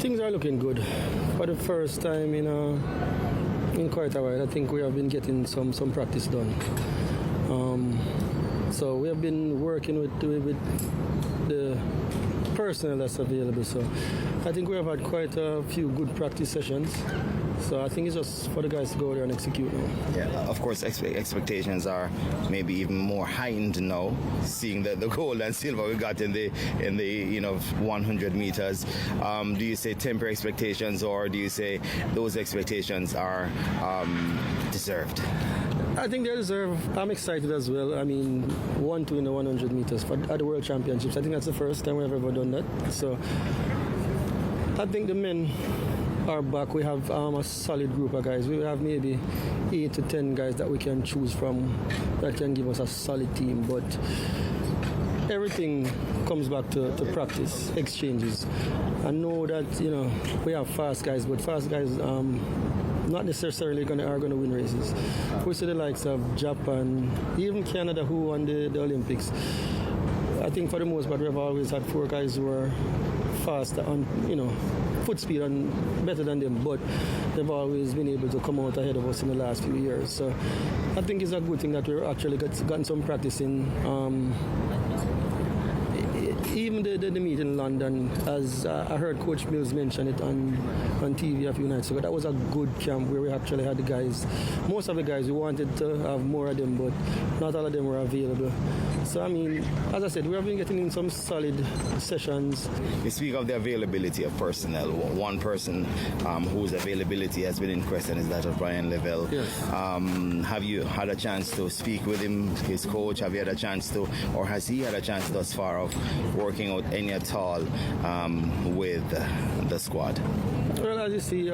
Things are looking good. For the first time in quite a while, I think we have been getting some practice done. So we have been working with the personnel that's available. So I think we have had quite a few good practice sessions. So I think it's just for the guys to go there and execute now. Yeah, of course, expectations are maybe even more heightened now, seeing the gold and silver we got in the 100 meters. Do you say temper expectations, or do you say those expectations are deserved? I think they deserve. I'm excited as well. I mean, 1-2 in the 100 meters at the World Championships. I think that's the first time we've ever done that. So I think the men are back. We have a solid group of guys. We have maybe 8 to 10 guys that we can choose from that can give us a solid team. But everything comes back to practice, exchanges. I know that we have fast guys, but fast guys not necessarily are going to win races. We see the likes of Japan, even Canada, who won the Olympics. I think for the most part, we have always had 4 guys who are faster on, foot speed and better than them, but they've always been able to come out ahead of us in the last few years. So I think it's a good thing that we're actually gotten some practice in. Even the meet in London, as I heard Coach Mills mention it on TV a few nights ago, that was a good camp where we actually had the guys, most of the guys, we wanted to have more of them, but not all of them were available. So, I mean, as I said, we have been getting in some solid sessions. You speak of the availability of personnel. One person whose availability has been in question is that of Brian Levell. Yes. Have you had a chance to speak with him, his coach? Have you had a chance to, or has he had a chance thus far of working out any at all with the squad? Well, as you see,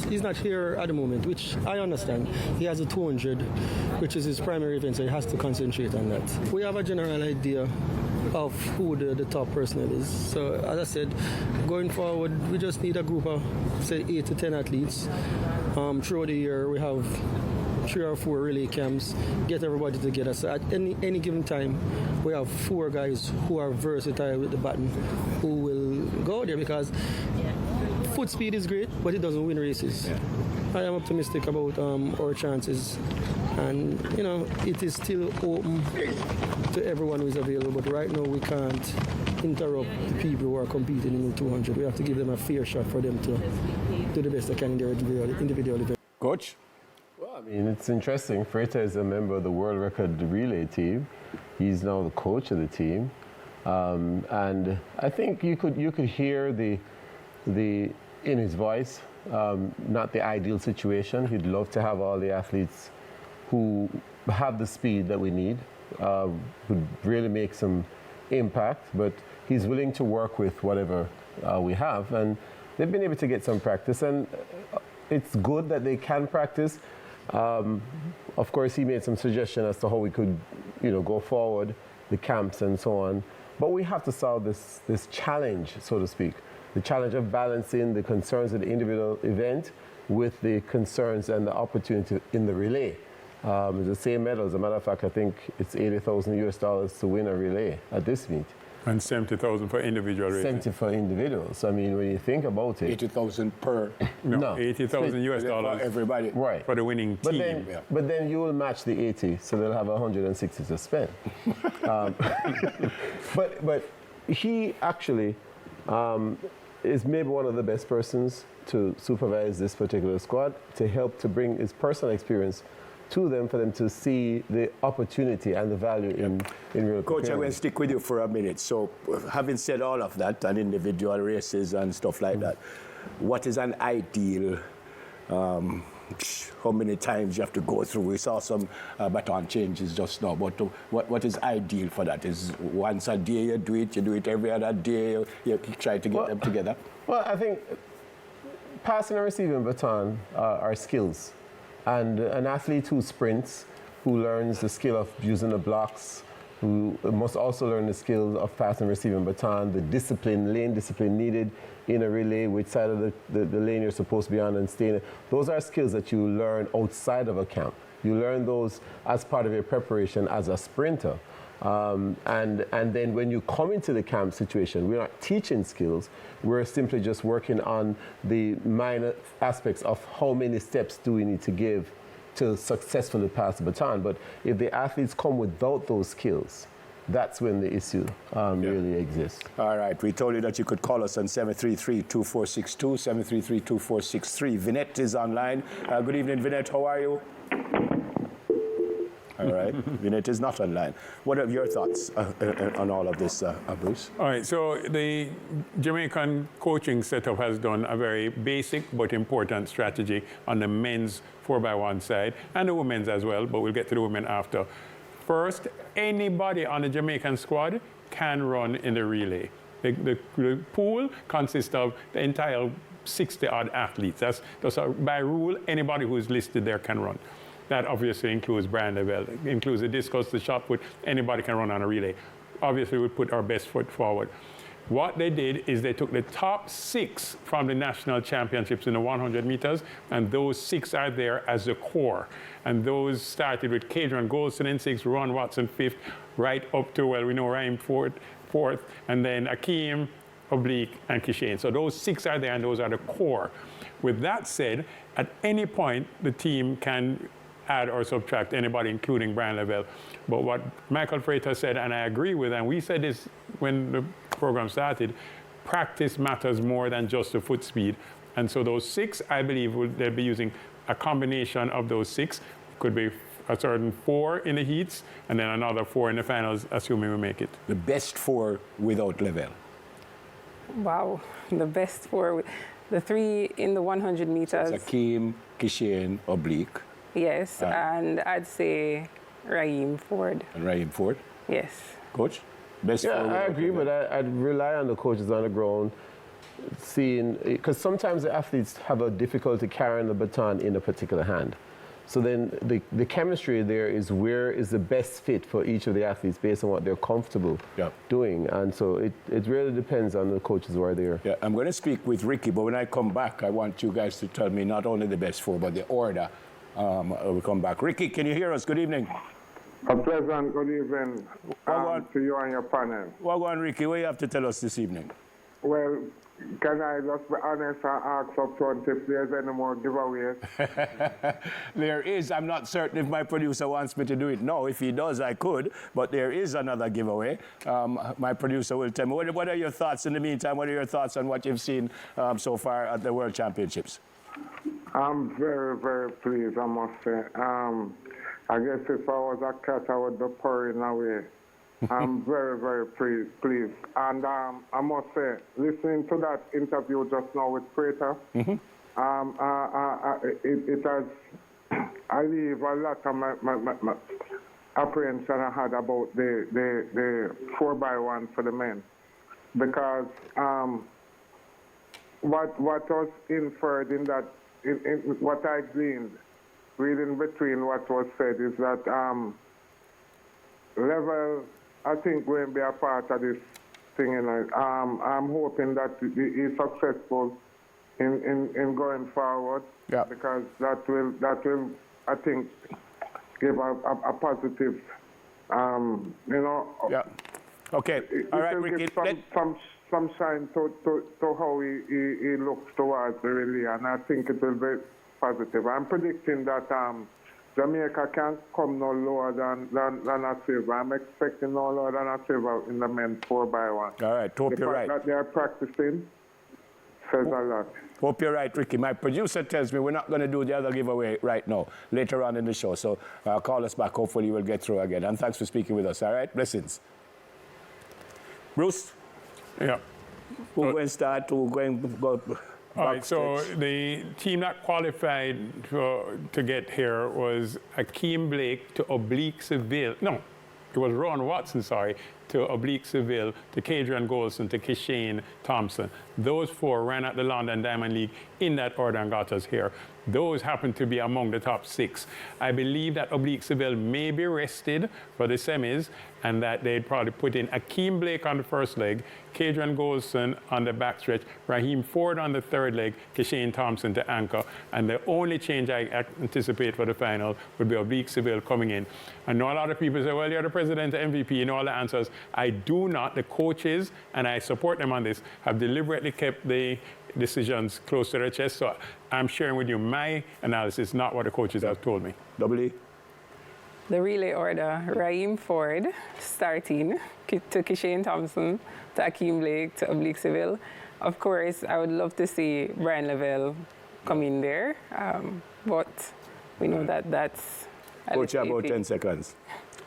he's not here at the moment, which I understand. He has a 200, which is his primary event, so he has to concentrate on that. We have a general idea of who the top personnel is. So, as I said, going forward, we just need a group of, say, 8 to 10 athletes. Throughout the year, we have 3 or 4 relay camps, get everybody together. So at any given time, we have 4 guys who are versatile with the baton, who will go there, because foot speed is great, but it doesn't win races. Yeah. I am optimistic about our chances, and it is still open to everyone who is available. But right now, we can't interrupt the people who are competing in the 200. We have to give them a fair shot for them to do the best they can in their individual event. Coach? Well, I mean, it's interesting. Frater is a member of the world record relay team. He's now the coach of the team, and I think you could hear the in his voice, not the ideal situation. He'd love to have all the athletes who have the speed that we need, would really make some impact, but he's willing to work with whatever we have, and they've been able to get some practice, and it's good that they can practice. Of course, he made some suggestions as to how we could, go forward, the camps and so on. But we have to solve this challenge, so to speak, the challenge of balancing the concerns of the individual event with the concerns and the opportunity in the relay. It's the same medal. As a matter of fact, I think it's $80,000 to win a relay at this meet. And 70,000 for individual races. 70 for individuals. I mean, when you think about it. 80,000 per. No, $80,000 for everybody. Right. For the winning team. But then you will match the 80, so they'll have 160 to spend. But he actually is maybe one of the best persons to supervise this particular squad, to help to bring his personal experience to them, for them to see the opportunity and the value in real Coach, I'm going to stick with you for a minute. So, having said all of that, and individual races and stuff like that, what is an ideal, how many times you have to go through? We saw some baton changes just now, but what is ideal for that? Is once a day you do it every other day, you try to get them together? Well, I think passing and receiving baton are skills. And an athlete who sprints, who learns the skill of using the blocks, who must also learn the skill of passing and receiving baton, the discipline, lane discipline needed in a relay, which side of the lane you're supposed to be on and staying. Those are skills that you learn outside of a camp. You learn those as part of your preparation as a sprinter. And then when you come into the camp situation, we're not teaching skills. We're simply just working on the minor aspects of how many steps do we need to give to successfully pass the baton. But if the athletes come without those skills, that's when the issue really exists. All right. We told you that you could call us on 733-2462, 733-2463. Vinette is online. Good evening, Vinette. How are you? All right. Vinette is not online. What are your thoughts on all of this, Bruce? All right, so the Jamaican coaching setup has done a very basic but important strategy on the men's 4x1 side and the women's as well, but we'll get to the women after. First, anybody on the Jamaican squad can run in the relay. The pool consists of the entire 60-odd athletes. That's by rule, anybody who is listed there can run. That obviously includes Brian Levell. It includes the discus, the shot put, anybody can run on a relay. Obviously, we put our best foot forward. What they did is they took the top 6 from the national championships in the 100 meters, and those 6 are there as the core. And those started with Cadron Goldston in 6th, Ron Watson 5th, right up to, well, we know Ryan 4th, and then Akeem, Oblique, and Kishane. So those 6 are there, and those are the core. With that said, at any point, the team can add or subtract anybody, including Brian Levell. But what Michael Frater said, and I agree with, and we said this when the program started, practice matters more than just the foot speed. And so those 6, I believe, they'll be using a combination of those 6. Could be a certain 4 in the heats, and then another 4 in the finals, assuming we make it. The best 4 without Levell. Wow, the best 4. The 3 in the 100 meters. So Akeem, Kishane, Oblique. Yes, and I'd say Raheem Ford. And Raheem Ford? Yes. Coach? Best Yeah, 4 I agree, but I'd rely on the coaches on the ground, seeing, because sometimes the athletes have a difficulty carrying the baton in a particular hand. So then the chemistry there is where is the best fit for each of the athletes based on what they're comfortable doing. And so it really depends on the coaches who are there. Yeah, I'm going to speak with Ricky, but when I come back, I want you guys to tell me not only the best 4, but the order. We'll come back. Ricky, can you hear us? Good evening. A pleasant good evening to you and your panel. Well, go on, Ricky. What do you have to tell us this evening? Well, can I just be honest and ask up front if there's any more giveaways? There is. I'm not certain if my producer wants me to do it. No, if he does, I could. But there is another giveaway. My producer will tell me. What are your thoughts in the meantime? What are your thoughts on what you've seen so far at the World Championships? I'm very, very pleased, I must say. I guess if I was a cat, I would be purring away. I'm very, very pleased. And I must say, listening to that interview just now with Frater, it has, I leave a lot of my apprehension I had about the 4x1 for the men. Because what was inferred in that, in what I gleaned, reading between what was said, is that Levell, I think, will be a part of this thing. And I'm hoping that he's successful in going forward, because that will, I think, give a positive, you know. Yeah. Okay. All right, Ricky. Some shine to how he looks towards the relay, and I think it will be positive. I'm predicting that Jamaica can come no lower than a silver. I'm expecting no lower than a silver in the men's 4x1. All right, hope you're right. The fact that they are practicing says a lot. Hope you're right, Ricky. My producer tells me we're not going to do the other giveaway right now, later on in the show. So call us back. Hopefully we'll get through again. And thanks for speaking with us. All right? Blessings. Bruce? Yeah. Who's going to start? Who's going to go? All right, so the team that qualified to get here was Akeem Blake to Oblique Seville. No, it was Ron Watson, sorry, to Oblique Seville, to Cadrian Golson, to Kishane Thompson. Those 4 ran at the London Diamond League in that order and got us here. Those happen to be among the top 6. I believe that Oblique Seville may be rested for the semis and that they'd probably put in Akeem Blake on the first leg, Cadrian Golson on the backstretch, Raheem Ford on the third leg, Kishane Thompson to anchor. And the only change I anticipate for the final would be Oblique Seville coming in. I know a lot of people say, well, you're the president, MVP, you know all the answers. I do not. The coaches, and I support them on this, have deliberately kept the decisions close to their chest. So I'm sharing with you my analysis, not what the coaches have told me. Double E. The relay order, Raheem Ford starting, to Kishane Thompson, to Akeem Blake, to Oblique Seville. Of course, I would love to see Brian Levell come in there, but we know that that's... Coach, about 10 seconds.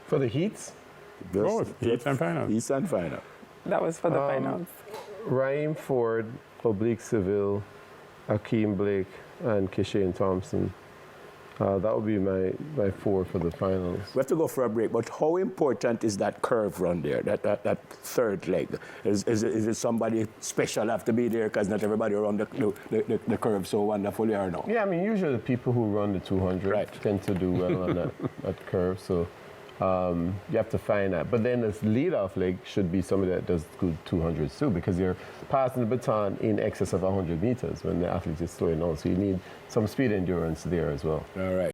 For the heats? Both, heats and finals. Heats and final. That was for the finals. Raheem Ford, Oblique Seville, Akeem Blake, and Kishane Thompson. That would be my 4 for the finals. We have to go for a break, but how important is that curve run there, that third leg? Is it somebody special have to be there because not everybody run the curve so wonderfully or no? Yeah, I mean, usually the people who run the 200 tend to do well on that curve, so you have to find that. But then this lead-off leg should be somebody that does good 200s too, because you're passing the baton in excess of 100 meters when the athlete is slowing down. So you need some speed endurance there as well. All right.